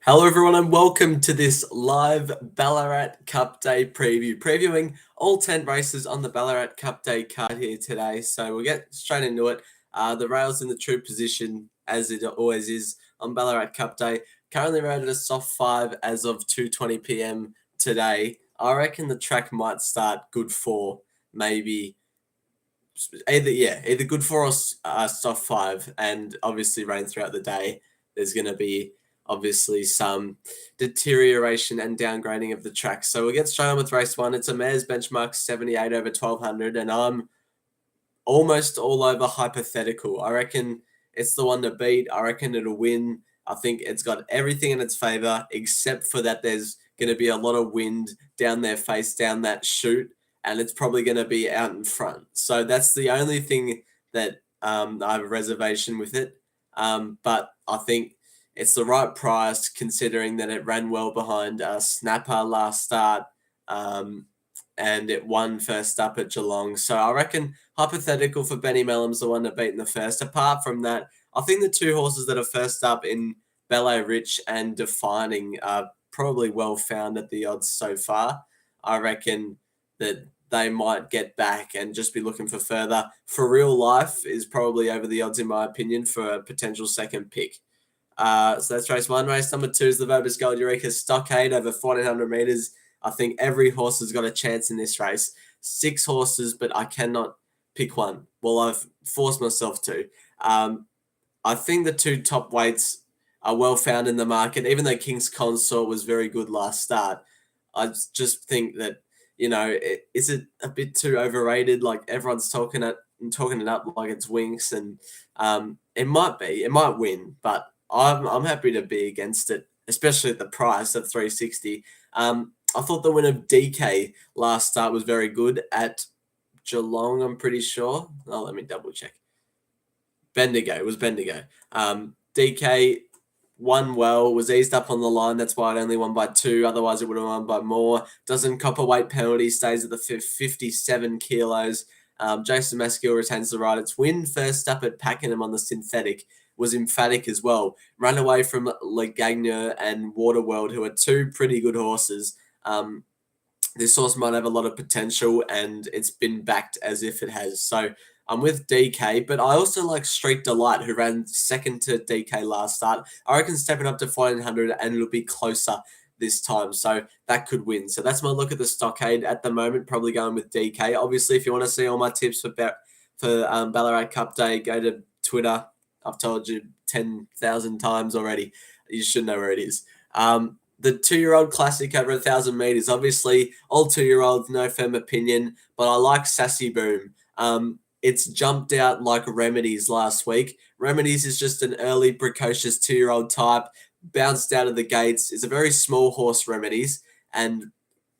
Hello, everyone, and welcome to this live Ballarat Cup Day preview, previewing all 10 races on the Ballarat Cup Day card here today. So we'll get straight into it. The rail's in the true position, as it always is on Ballarat Cup Day. Currently rated a soft 5 as of 2:20 p.m. today. I reckon the track might start good 4, maybe either good 4 or soft 5, and obviously rain throughout the day. There's going to be obviously some deterioration and downgrading of the track. So we'll get straight on with race 1. It's a mare's benchmark 78 over 1200, and I'm almost all over hypothetical. I reckon it's the one to beat. I reckon it'll win. I think it's got everything in its favor, except for that there's going to be a lot of wind down their face, down that chute, and it's probably going to be out in front. So that's the only thing that I have a reservation with it. But I think it's the right price considering that it ran well behind Snapper last start. And it won first up at Geelong. So I reckon hypothetical for Benny Mellum's the one to beat in the first. Apart from that, I think the two horses that are first up in Ballet Rich and Defining are probably well found at the odds so far. I reckon that they might get back and just be looking for further. For Real Life is probably over the odds, in my opinion, for a potential second pick. So that's race 1. Race number 2 is the Vobis Gold Eureka Stockade over 1400 metres. I think every horse has got a chance in this race. 6 horses, but I cannot pick one. Well, I've forced myself to. I think the 2 top weights are well found in the market, even though King's Consort was very good last start. I just think that, is it a bit too overrated? Like everyone's talking it up like it's Winx, and it might win, but I'm happy to be against it, especially at the price of 360. I thought the win of DK last start was very good at Geelong, I'm pretty sure. Oh, let me double check. Bendigo. It was Bendigo. DK won well, was eased up on the line. That's why it only won by 2. Otherwise, it would have won by more. Doesn't cop a weight penalty, stays at the 57 kilos. Jason Maskill retains the right. Its win first up at Pakenham on the synthetic was emphatic as well. Ran away from Legagna and Waterworld, who are 2 pretty good horses. This horse might have a lot of potential, and it's been backed as if it has. So I'm with DK, but I also like Street Delight, who ran second to DK last start. I reckon stepping up to 1400, and it'll be closer this time. So that could win. So that's my look at the Stockade at the moment, probably going with DK. Obviously, if you want to see all my tips for Ballarat Cup Day, go to Twitter. I've told you 10,000 times already. You should know where it is. The 2-year-old classic over 1,000 metres. Obviously, all 2-year-olds, no firm opinion, but I like Sassy Boom. It's jumped out like Remedies last week. Remedies is just an early, precocious 2-year-old type, bounced out of the gates, is a very small horse, Remedies, and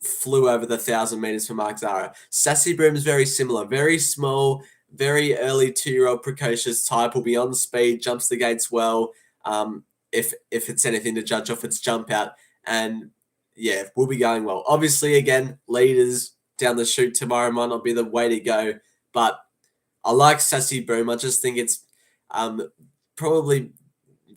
flew over the 1,000 metres for Mark Zara. Sassy Boom is very similar, very small, very early 2-year-old precocious type, will be on speed, jumps the gates well. If it's anything to judge off its jump out, and yeah, we'll be going well. Obviously, again, leaders down the chute tomorrow might not be the way to go, but I like Sassy Boom. I just think it's probably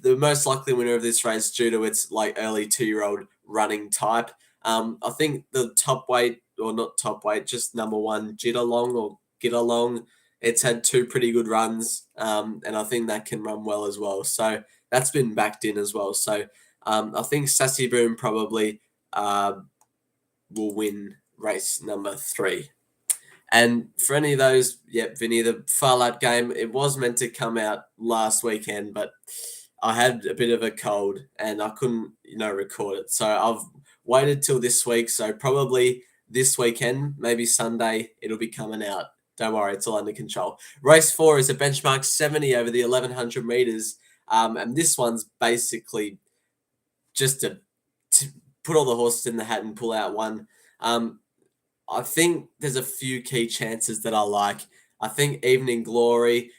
the most likely winner of this race due to its like early 2-year-old running type. I think the top weight, or not top weight, just number 1, Get-Along. It's had 2 pretty good runs, and I think that can run well as well. So that's been backed in as well. So I think Sassy Boom probably will win race number 3. And for any of those, Vinny, the Farlight game, it was meant to come out last weekend, but I had a bit of a cold and I couldn't, record it. So I've waited till this week. So probably this weekend, maybe Sunday, it'll be coming out. Don't worry, it's all under control. Race 4 is a benchmark 70 over the 1,100 metres. And this one's basically just to put all the horses in the hat and pull out one. I think there's a few key chances that I like. I think Evening Glory,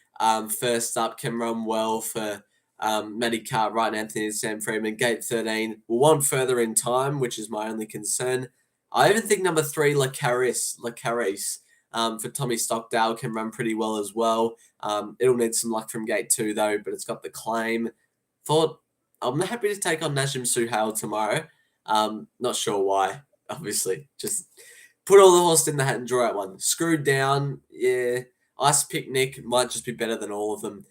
first up, can run well for Matty Cartwright and Anthony and Sam Freeman. Gate 13 will want further in time, which is my only concern. I even think number 3, La Caris, for Tommy Stockdale, can run pretty well as well. It'll need some luck from gate 2 though, but it's got the claim. Thought I'm happy to take on Najim Suhail tomorrow. Not sure why, obviously. Just put all the horse in the hat and draw out one. Screwed down, yeah. Ice Picnic might just be better than all of them.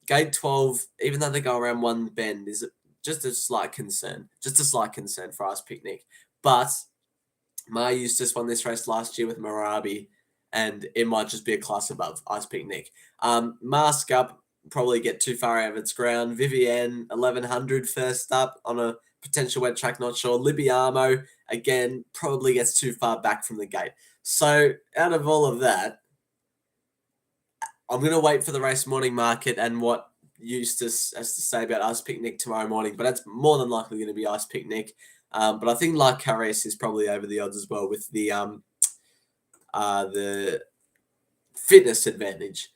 Gate 12, even though they go around one bend, is just a slight concern. Just a slight concern for Ice Picnic. But Ma Eustace won this race last year with Marabi, and it might just be a class above Ice Picnic. Mask Up, probably get too far out of its ground. Vivienne, 1100 first up on a potential wet track, not sure. Libiamo, again, probably gets too far back from the gate. So out of all of that, I'm going to wait for the race morning market and what Eustace has to say about Ice Picnic tomorrow morning, but that's more than likely going to be Ice Picnic. But I think La Caresse is probably over the odds as well with the fitness advantage.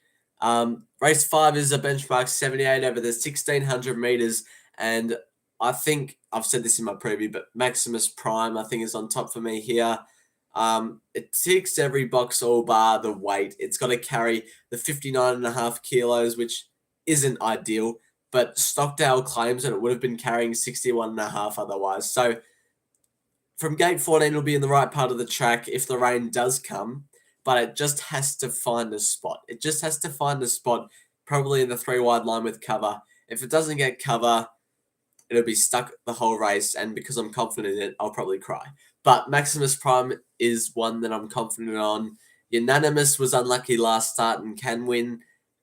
Race 5 is a benchmark 78 over the 1600 meters, and I think I've said this in my preview, but Maximus Prime I think is on top for me here. It ticks every box all bar the weight. It's got to carry the 59.5 kilos, which isn't ideal, but Stockdale claims that it would have been carrying 61.5 otherwise. So from gate 14, it'll be in the right part of the track if the rain does come, but it just has to find a spot. It just has to find a spot, probably in the 3 wide line with cover. If it doesn't get cover, it'll be stuck the whole race, and because I'm confident in it, I'll probably cry. But Maximus Prime is one that I'm confident on. Unanimous was unlucky last start and can win.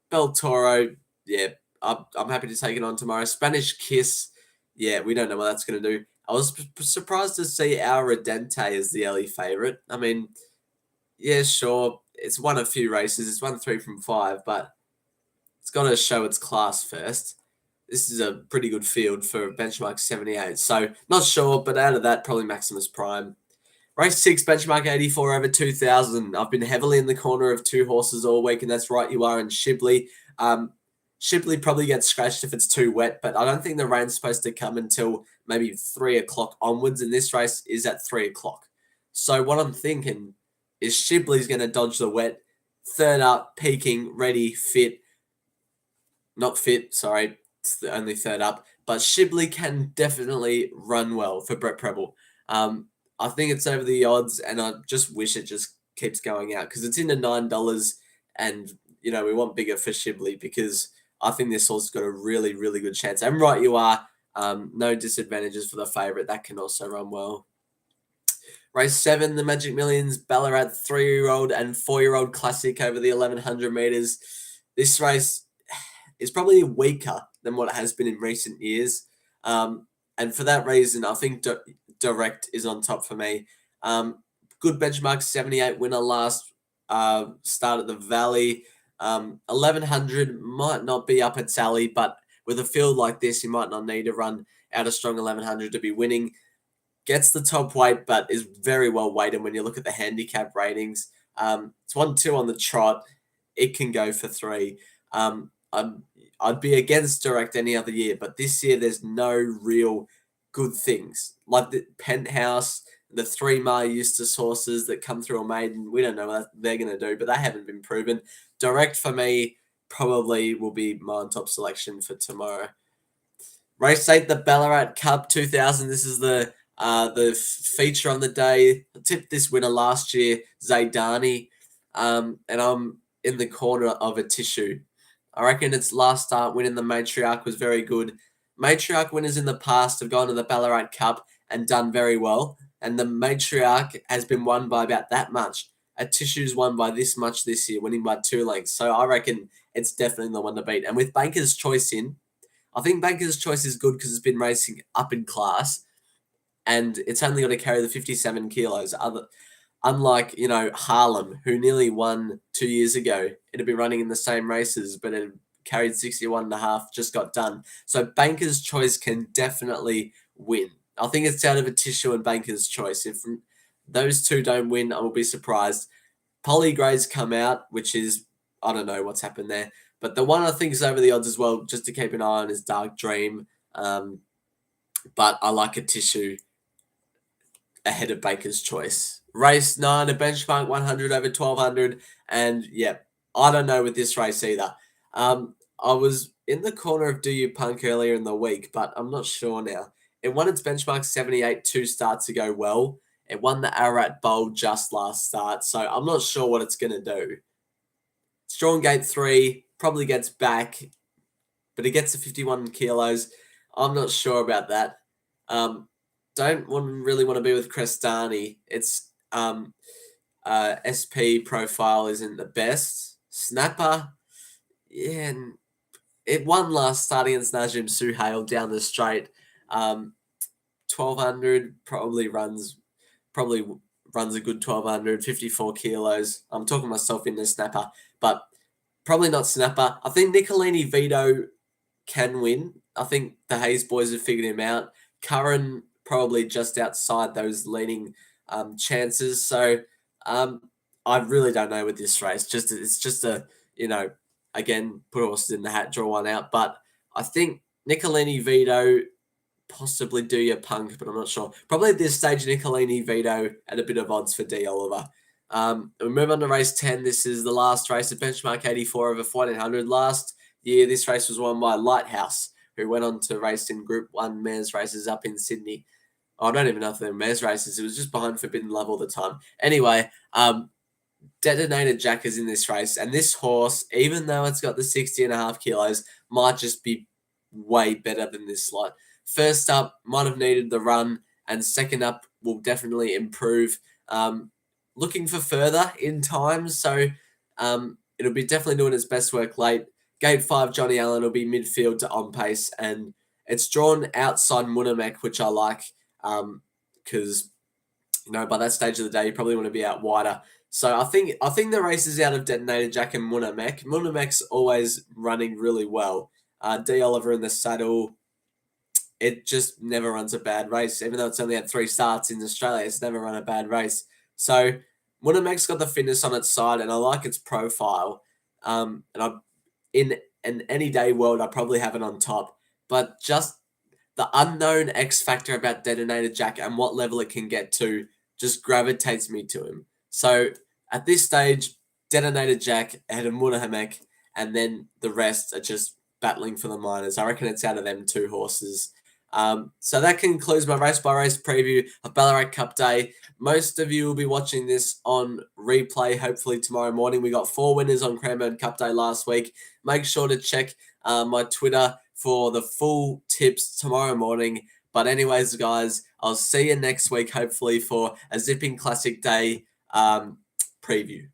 Bel Toro, yeah, I'm happy to take it on tomorrow. Spanish Kiss, yeah, we don't know what that's going to do. I was surprised to see our Redente as the early favourite. I mean, yeah, sure, it's won a few races. It's won 3 from 5, but it's got to show its class first. This is a pretty good field for benchmark 78. So not sure, but out of that, probably Maximus Prime. Race 6, benchmark 84 over 2,000. I've been heavily in the corner of 2 horses all week, and that's Right You Are and Shibley. Shibley probably gets scratched if it's too wet, but I don't think the rain's supposed to come until maybe 3 o'clock onwards, and this race is at 3 o'clock. So what I'm thinking is Shibley's going to dodge the wet, third up, peaking, ready, fit. Not fit, sorry. It's the only third up, but Shibley can definitely run well for Brett Preble. I think it's over the odds, and I just wish it just keeps going out because it's into $9, and we want bigger for Shibley because I think this horse has got a really, really good chance. And Right You Are, no disadvantages for the favourite. That can also run well. Race 7, the Magic Millions, Ballarat 3-year-old and 4-year-old classic over the 1100 meters. This race is probably weaker than what it has been in recent years. And for that reason, I think Direct is on top for me. Good benchmark 78 winner last start at the Valley. 1100 might not be up its alley, but with a field like this, you might not need to run out a strong 1100 to be winning. Gets the top weight, but is very well weighted when you look at the handicap ratings. It's 1-2 on the trot. It can go for 3. I'd be against Direct any other year, but this year there's no real good things. Like the Penthouse, the 3 Ma Eustace horses that come through a maiden, we don't know what they're going to do, but they haven't been proven. Direct for me probably will be my top selection for tomorrow. Race 8, the Ballarat Cup 2000. This is the feature on the day. I tipped this winner last year, Zaydani, and I'm in the corner of a tissue. I reckon its last start winning the Matriarch was very good. Matriarch winners in the past have gone to the Ballarat Cup and done very well, and the Matriarch has been won by about that much. A Tissue's won by this much this year, winning by 2 lengths. So I reckon it's definitely the one to beat. And with Banker's Choice in, I think Banker's Choice is good because it's been racing up in class, and it's only got to carry the 57 kilos. Unlike, Harlem, who nearly won 2 years ago. It'd be running in the same races, but it carried 61.5, just got done. So Banker's Choice can definitely win. I think it's out of a Tissue and Banker's Choice. If those two don't win, I will be surprised. Polly Gray's come out, which is, I don't know what's happened there. But the one I think is over the odds as well, just to keep an eye on, is Dark Dream. But I like a Tissue ahead of Baker's Choice. Race 9, a benchmark 100 over 1200. And yeah, I don't know with this race either. I was in the corner of Do You Punk earlier in the week, but I'm not sure now. It won its benchmark 78 two starts ago well. It won the Ararat Bowl just last start, so I'm not sure what it's going to do. Strong gate 3, probably gets back, but it gets to 51 kilos. I'm not sure about that. Really want to be with Crestani. Its SP profile isn't the best. Snapper, yeah, and it won last start against Najim Suhail down the straight. 1200 probably runs a good 1200, 54 kilos. I'm talking myself into Snapper, but probably not Snapper. I think Nicolini Vito can win. I think the Hayes boys have figured him out. Curran probably just outside those leading chances. So I really don't know with this race. It's just a, again, put horses in the hat, draw one out. But I think Nicolini Vito, possibly Do Your Punk, but I'm not sure. Probably at this stage, Nicolini Vito at a bit of odds for D. Oliver. We move on to race 10. This is the last race at benchmark 84 over 1400. Last year, this race was won by Lighthouse, who went on to race in Group 1 mares races up in Sydney. I don't even know if they're mares races. It was just behind Forbidden Love all the time. Anyway, Detonator Jack is in this race, and this horse, even though it's got the 60.5 kilos, might just be way better than this slot. First up, might have needed the run, and second up will definitely improve. Looking for further in time, so it'll be definitely doing its best work late. Gate 5, Johnny Allen will be midfield to on pace, and it's drawn outside Munamek, which I like, because by that stage of the day, you probably want to be out wider. So I think the race is out of Detonator Jack and Munamek. Munamek's always running really well. D. Oliver in the saddle, it just never runs a bad race. Even though it's only had 3 starts in Australia, it's never run a bad race. So Munamek's got the fitness on its side, and I like its profile. And in an any day world, I probably have it on top. But just the unknown X factor about Detonator Jack and what level it can get to just gravitates me to him. So at this stage, Detonator Jack ahead of Munamek, and then the rest are just battling for the minors. I reckon it's out of them 2 horses. So that concludes my race-by-race preview of Ballarat Cup Day. Most of you will be watching this on replay, hopefully tomorrow morning. We got 4 winners on Cranbourne Cup Day last week. Make sure to check my Twitter for the full tips tomorrow morning. But anyways, guys, I'll see you next week, hopefully, for a Zipping Classic Day preview.